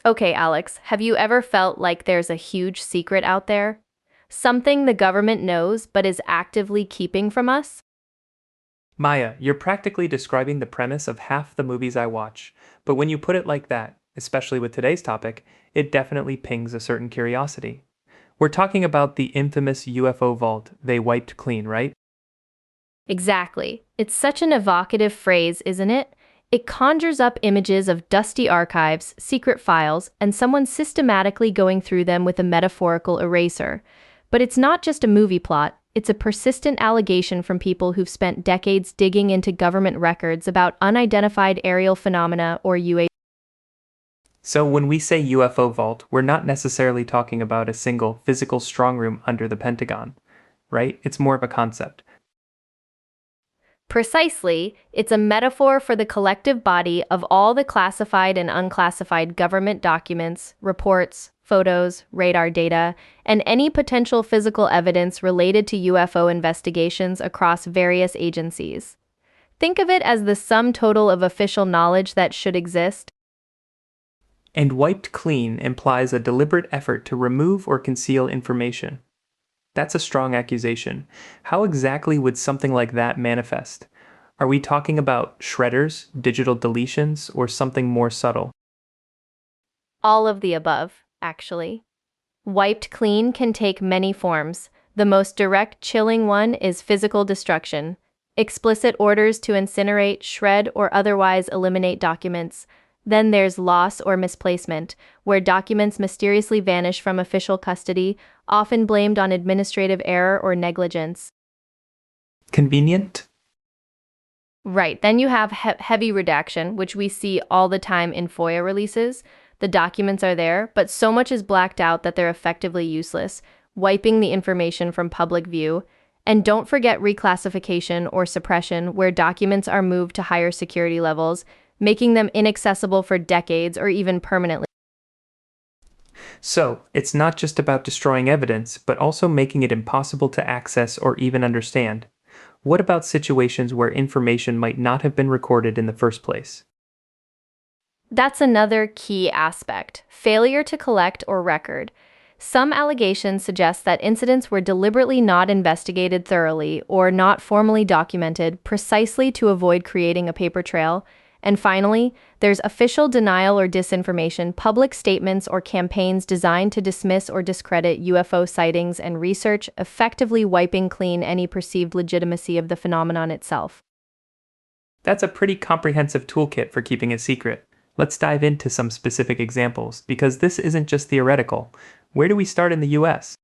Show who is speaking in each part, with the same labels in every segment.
Speaker 1: Okay, Alex, have you ever felt like there's a huge secret out there? Something the government knows but is actively keeping from us?
Speaker 2: Maya, you're practically describing the premise of half the movies I watch, but when you put it like that, especially with today's topic, it definitely pings a certain curiosity. We're talking about the infamous UFO Vault they wiped clean, right?
Speaker 1: Exactly. It's such an evocative phrase, isn't it? It conjures up images of dusty archives, secret files, and someone systematically going through them with a metaphorical eraser. But it's not just a movie plot, it's a persistent allegation from people who've spent decades digging into government records about unidentified aerial phenomena or UAP.
Speaker 2: So when we say UFO Vault, we're not necessarily talking about a single physical strongroom under the Pentagon, right? It's more of a concept.
Speaker 1: Precisely, it's a metaphor for the collective body of all the classified and unclassified government documents, reports, photos, radar data, and any potential physical evidence related to UFO investigations across various agencies. Think of it as the sum total of official knowledge that should exist.
Speaker 2: And wiped clean implies a deliberate effort to remove or conceal information. That's a strong accusation. How exactly would something like that manifest? Are we talking about shredders, digital deletions, or something more subtle?
Speaker 1: All of the above, actually. Wiped clean can take many forms. The most direct, chilling one is physical destruction. Explicit orders to incinerate, shred, or otherwise eliminate documents. Then there's loss or misplacement, where documents mysteriously vanish from official custody, often blamed on administrative error or negligence.
Speaker 2: Convenient?
Speaker 1: Right, then you have heavy redaction, which we see all the time in FOIA releases. The documents are there, but so much is blacked out that they're effectively useless, wiping the information from public view. And don't forget reclassification or suppression, where documents are moved to higher security levels, making them inaccessible for decades or even permanently.
Speaker 2: So, it's not just about destroying evidence, but also making it impossible to access or even understand. What about situations where information might not have been recorded in the first place?
Speaker 1: That's another key aspect, failure to collect or record. Some allegations suggest that incidents were deliberately not investigated thoroughly or not formally documented precisely to avoid creating a paper trail. And finally, there's official denial or disinformation, public statements or campaigns designed to dismiss or discredit UFO sightings and research, effectively wiping clean any perceived legitimacy of the phenomenon itself.
Speaker 2: That's a pretty comprehensive toolkit for keeping a secret. Let's dive into some specific examples, because this isn't just theoretical. Where do we start in the US?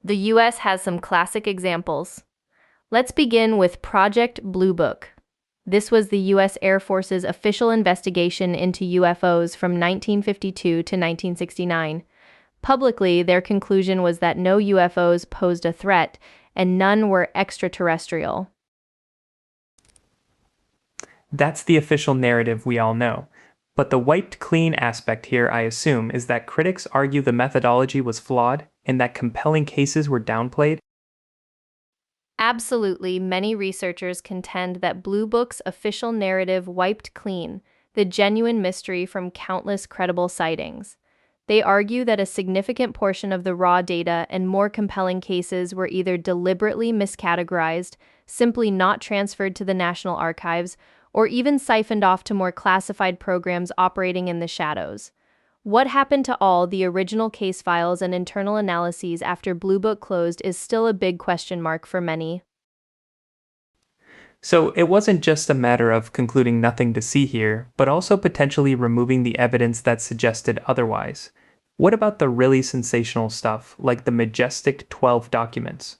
Speaker 1: The US has some classic examples. Let's begin with Project Blue Book. This was the US Air Force's official investigation into UFOs from 1952 to 1969. Publicly, their conclusion was that no UFOs posed a threat and none were extraterrestrial.
Speaker 2: That's the official narrative we all know. But the wiped clean aspect here, I assume, is that critics argue the methodology was flawed and that compelling cases were downplayed.
Speaker 1: Absolutely, many researchers contend that Blue Book's official narrative wiped clean the genuine mystery from countless credible sightings. They argue that a significant portion of the raw data and more compelling cases were either deliberately miscategorized, simply not transferred to the National Archives, or even siphoned off to more classified programs operating in the shadows. What happened to all the original case files and internal analyses after Blue Book closed is still a big question mark for many.
Speaker 2: So it wasn't just a matter of concluding nothing to see here, but also potentially removing the evidence that suggested otherwise. What about the really sensational stuff, like the Majestic 12 documents?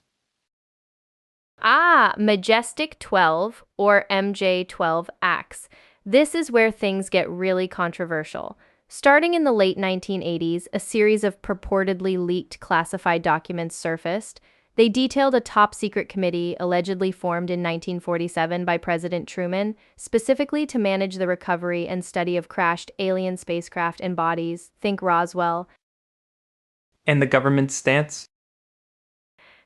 Speaker 1: Majestic 12 or MJ12 acts. This is where things get really controversial. Starting in the late 1980s, a series of purportedly leaked classified documents surfaced. They detailed a top secret committee allegedly formed in 1947 by President Truman, specifically to manage the recovery and study of crashed alien spacecraft and bodies, think Roswell.
Speaker 2: And the government's stance?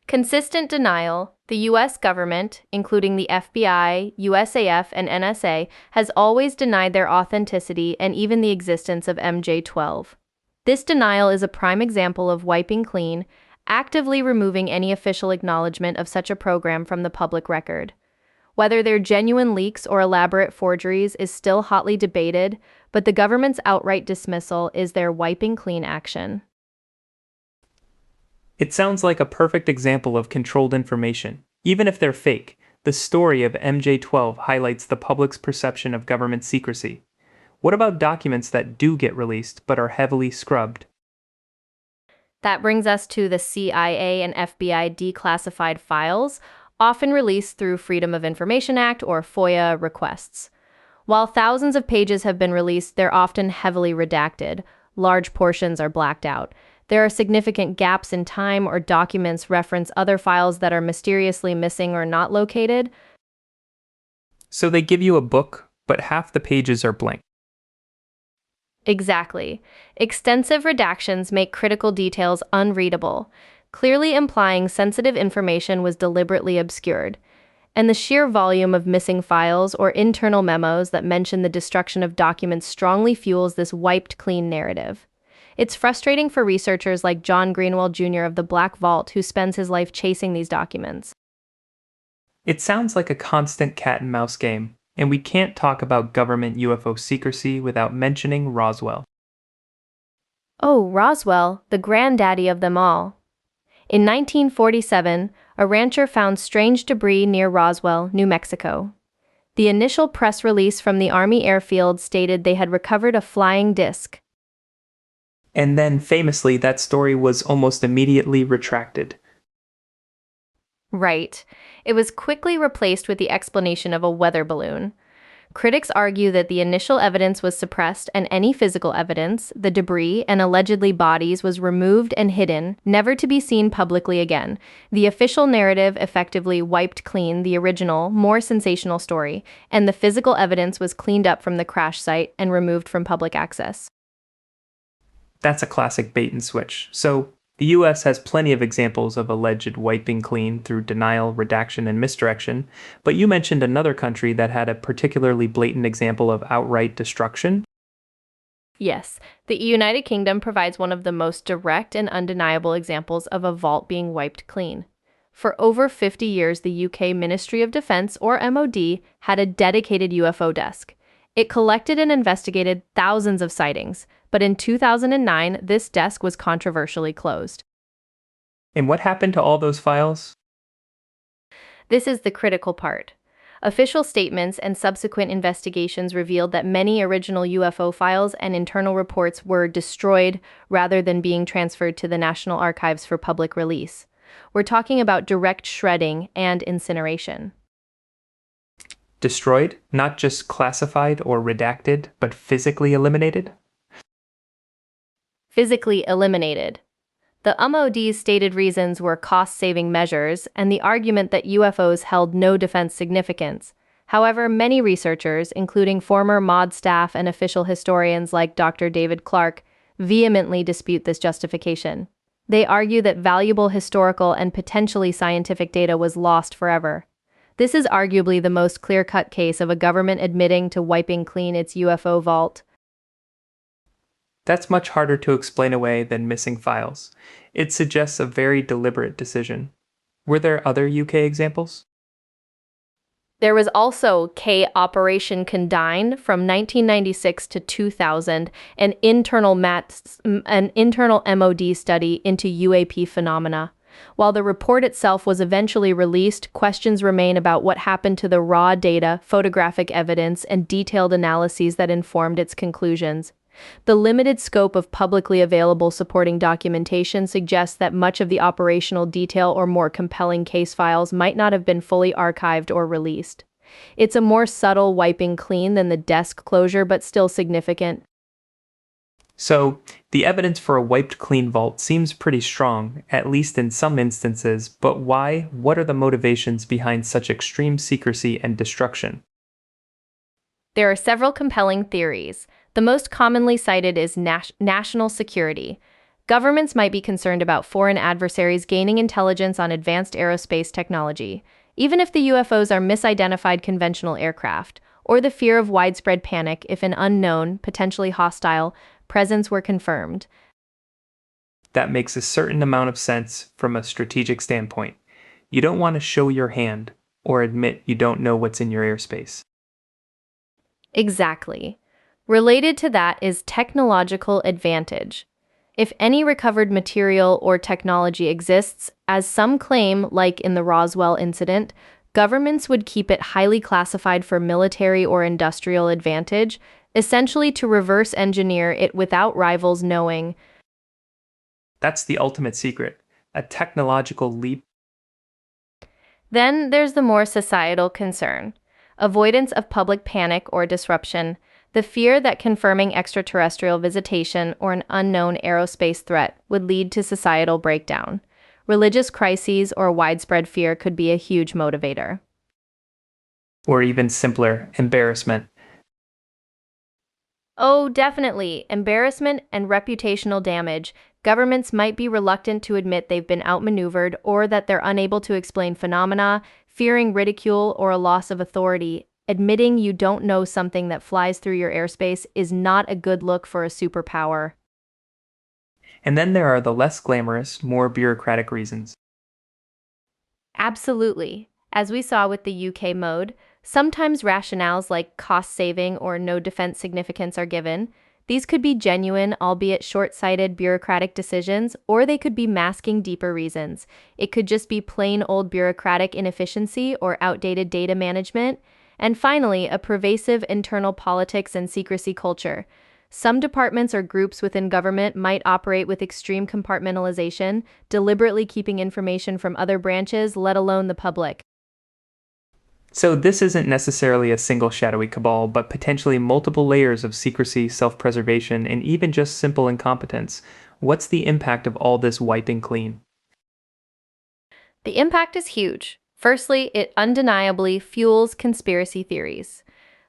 Speaker 1: Consistent denial. The U.S. government, including the FBI, USAF, and NSA, has always denied their authenticity and even the existence of MJ-12. This denial is a prime example of wiping clean, actively removing any official acknowledgement of such a program from the public record. Whether they're genuine leaks or elaborate forgeries is still hotly debated, but the government's outright dismissal is their wiping clean action.
Speaker 2: It sounds like a perfect example of controlled information. Even if they're fake, the story of MJ-12 highlights the public's perception of government secrecy. What about documents that do get released but are heavily scrubbed?
Speaker 1: That brings us to the CIA and FBI declassified files, often released through Freedom of Information Act or FOIA requests. While thousands of pages have been released, they're often heavily redacted. Large portions are blacked out. There are significant gaps in time, or documents reference other files that are mysteriously missing or not located.
Speaker 2: So they give you a book, but half the pages are blank.
Speaker 1: Exactly. Extensive redactions make critical details unreadable, clearly implying sensitive information was deliberately obscured. And the sheer volume of missing files or internal memos that mention the destruction of documents strongly fuels this wiped clean narrative. It's frustrating for researchers like John Greenwell Jr. of the Black Vault, who spends his life chasing these documents.
Speaker 2: It sounds like a constant cat and mouse game, and we can't talk about government UFO secrecy without mentioning Roswell.
Speaker 1: Oh, Roswell, the granddaddy of them all. In 1947, a rancher found strange debris near Roswell, New Mexico. The initial press release from the Army airfield stated they had recovered a flying disc.
Speaker 2: And then, famously, that story was almost immediately retracted.
Speaker 1: Right. It was quickly replaced with the explanation of a weather balloon. Critics argue that the initial evidence was suppressed and any physical evidence, the debris and allegedly bodies, was removed and hidden, never to be seen publicly again. The official narrative effectively wiped clean the original, more sensational story, and the physical evidence was cleaned up from the crash site and removed from public access.
Speaker 2: That's a classic bait and switch. So, the US has plenty of examples of alleged wiping clean through denial, redaction, and misdirection, but you mentioned another country that had a particularly blatant example of outright destruction.
Speaker 1: Yes, the United Kingdom provides one of the most direct and undeniable examples of a vault being wiped clean. For over 50 years, the UK Ministry of Defence, or MOD, had a dedicated UFO desk. It collected and investigated thousands of sightings, but in 2009, this desk was controversially closed.
Speaker 2: And what happened to all those files?
Speaker 1: This is the critical part. Official statements and subsequent investigations revealed that many original UFO files and internal reports were destroyed rather than being transferred to the National Archives for public release. We're talking about direct shredding and incineration.
Speaker 2: Destroyed, not just classified or redacted, but physically eliminated?
Speaker 1: Physically eliminated. The MOD's stated reasons were cost-saving measures and the argument that UFOs held no defense significance. However, many researchers, including former MOD staff and official historians like Dr. David Clark, vehemently dispute this justification. They argue that valuable historical and potentially scientific data was lost forever. This is arguably the most clear-cut case of a government admitting to wiping clean its UFO vault.
Speaker 2: That's much harder to explain away than missing files. It suggests a very deliberate decision. Were there other UK examples?
Speaker 1: There was also K Operation Condign from 1996 to 2000, an internal MOD study into UAP phenomena. While the report itself was eventually released, questions remain about what happened to the raw data, photographic evidence, and detailed analyses that informed its conclusions. The limited scope of publicly available supporting documentation suggests that much of the operational detail or more compelling case files might not have been fully archived or released. It's a more subtle wiping clean than the desk closure, but still significant.
Speaker 2: So, the evidence for a wiped clean vault seems pretty strong, at least in some instances, but why? What are the motivations behind such extreme secrecy and destruction?
Speaker 1: There are several compelling theories. The most commonly cited is national security. Governments might be concerned about foreign adversaries gaining intelligence on advanced aerospace technology, even if the UFOs are misidentified conventional aircraft, or the fear of widespread panic if an unknown, potentially hostile, presence were confirmed.
Speaker 2: That makes a certain amount of sense from a strategic standpoint. You don't want to show your hand or admit you don't know what's in your airspace.
Speaker 1: Exactly. Related to that is technological advantage. If any recovered material or technology exists, as some claim, like in the Roswell incident, governments would keep it highly classified for military or industrial advantage, essentially to reverse engineer it without rivals knowing.
Speaker 2: That's the ultimate secret, a technological leap.
Speaker 1: Then there's the more societal concern: avoidance of public panic or disruption, the fear that confirming extraterrestrial visitation or an unknown aerospace threat would lead to societal breakdown. Religious crises or widespread fear could be a huge motivator.
Speaker 2: Or even simpler, embarrassment.
Speaker 1: Oh, definitely. Embarrassment and reputational damage. Governments might be reluctant to admit they've been outmaneuvered or that they're unable to explain phenomena, fearing ridicule or a loss of authority. Admitting you don't know something that flies through your airspace is not a good look for a superpower.
Speaker 2: And then there are the less glamorous, more bureaucratic reasons.
Speaker 1: Absolutely. As we saw with the UK mode, sometimes rationales like cost saving or no defense significance are given. These could be genuine, albeit short-sighted bureaucratic decisions, or they could be masking deeper reasons. It could just be plain old bureaucratic inefficiency or outdated data management. And finally, a pervasive internal politics and secrecy culture. Some departments or groups within government might operate with extreme compartmentalization, deliberately keeping information from other branches, let alone the public.
Speaker 2: So this isn't necessarily a single shadowy cabal, but potentially multiple layers of secrecy, self-preservation, and even just simple incompetence. What's the impact of all this wiping clean?
Speaker 1: The impact is huge. Firstly, it undeniably fuels conspiracy theories.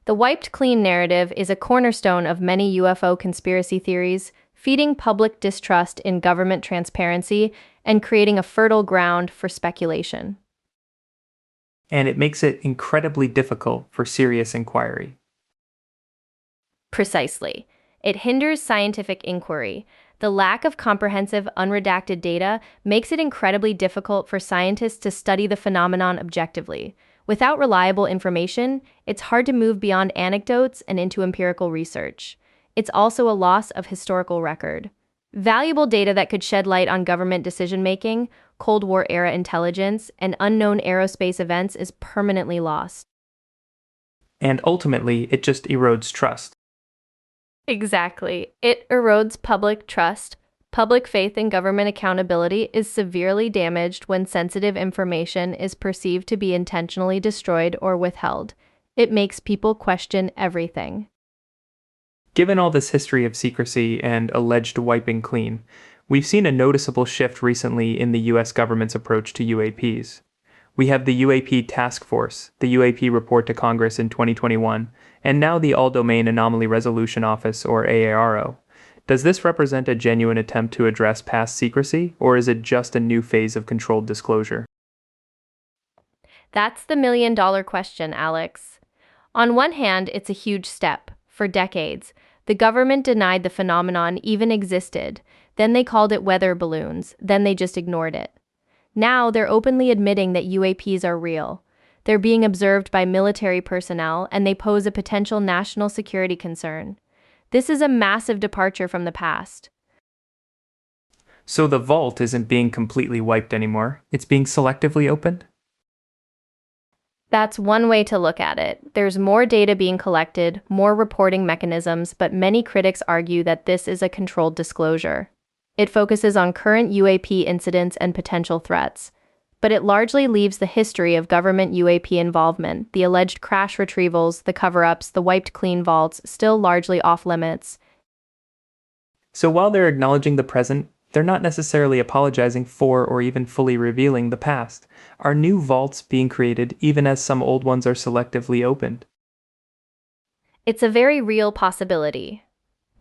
Speaker 1: The wiped clean narrative is a cornerstone of many UFO conspiracy theories, feeding public distrust in government transparency and creating a fertile ground for speculation.
Speaker 2: And it makes it incredibly difficult for serious inquiry.
Speaker 1: Precisely. It hinders scientific inquiry. The lack of comprehensive, unredacted data makes it incredibly difficult for scientists to study the phenomenon objectively. Without reliable information, it's hard to move beyond anecdotes and into empirical research. It's also a loss of historical record. Valuable data that could shed light on government decision-making, Cold War-era intelligence, and unknown aerospace events is permanently lost.
Speaker 2: And ultimately, it just erodes trust.
Speaker 1: Exactly. It erodes public trust. Public faith in government accountability is severely damaged when sensitive information is perceived to be intentionally destroyed or withheld. It makes people question everything.
Speaker 2: Given all this history of secrecy and alleged wiping clean, we've seen a noticeable shift recently in the US government's approach to UAPs. We have the UAP Task Force, the UAP Report to Congress in 2021, and now the All-Domain Anomaly Resolution Office, or AARO. Does this represent a genuine attempt to address past secrecy, or is it just a new phase of controlled disclosure?
Speaker 1: That's the million-dollar question, Alex. On one hand, it's a huge step. For decades, the government denied the phenomenon even existed. Then they called it weather balloons. Then they just ignored it. Now they're openly admitting that UAPs are real. They're being observed by military personnel, and they pose a potential national security concern. This is a massive departure from the past.
Speaker 2: So the vault isn't being completely wiped anymore, it's being selectively opened?
Speaker 1: That's one way to look at it. There's more data being collected, more reporting mechanisms, but many critics argue that this is a controlled disclosure. It focuses on current UAP incidents and potential threats, but it largely leaves the history of government UAP involvement, the alleged crash retrievals, the cover-ups, the wiped clean vaults, still largely off-limits.
Speaker 2: So while they're acknowledging the present, they're not necessarily apologizing for or even fully revealing the past. Are new vaults being created even as some old ones are selectively opened?
Speaker 1: It's a very real possibility.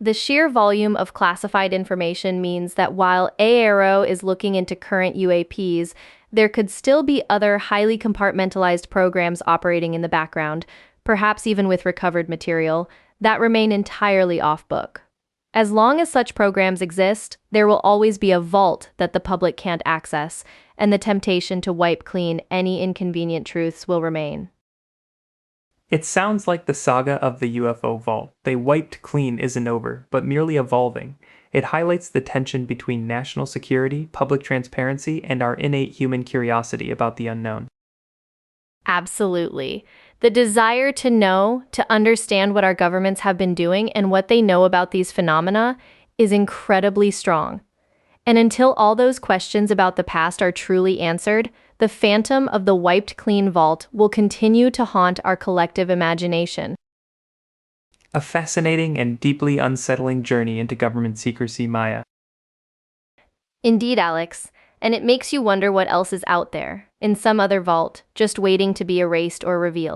Speaker 1: The sheer volume of classified information means that while AARO is looking into current UAPs, there could still be other highly compartmentalized programs operating in the background, perhaps even with recovered material, that remain entirely off-book. As long as such programs exist, there will always be a vault that the public can't access, and the temptation to wipe clean any inconvenient truths will remain.
Speaker 2: It sounds like the saga of the UFO Vault. They wiped clean isn't over, but merely evolving. It highlights the tension between national security, public transparency, and our innate human curiosity about the unknown.
Speaker 1: Absolutely. The desire to know, to understand what our governments have been doing and what they know about these phenomena is incredibly strong. And until all those questions about the past are truly answered, the phantom of the wiped clean vault will continue to haunt our collective imagination.
Speaker 2: A fascinating and deeply unsettling journey into government secrecy, Maya.
Speaker 1: Indeed, Alex, and it makes you wonder what else is out there, in some other vault, just waiting to be erased or revealed.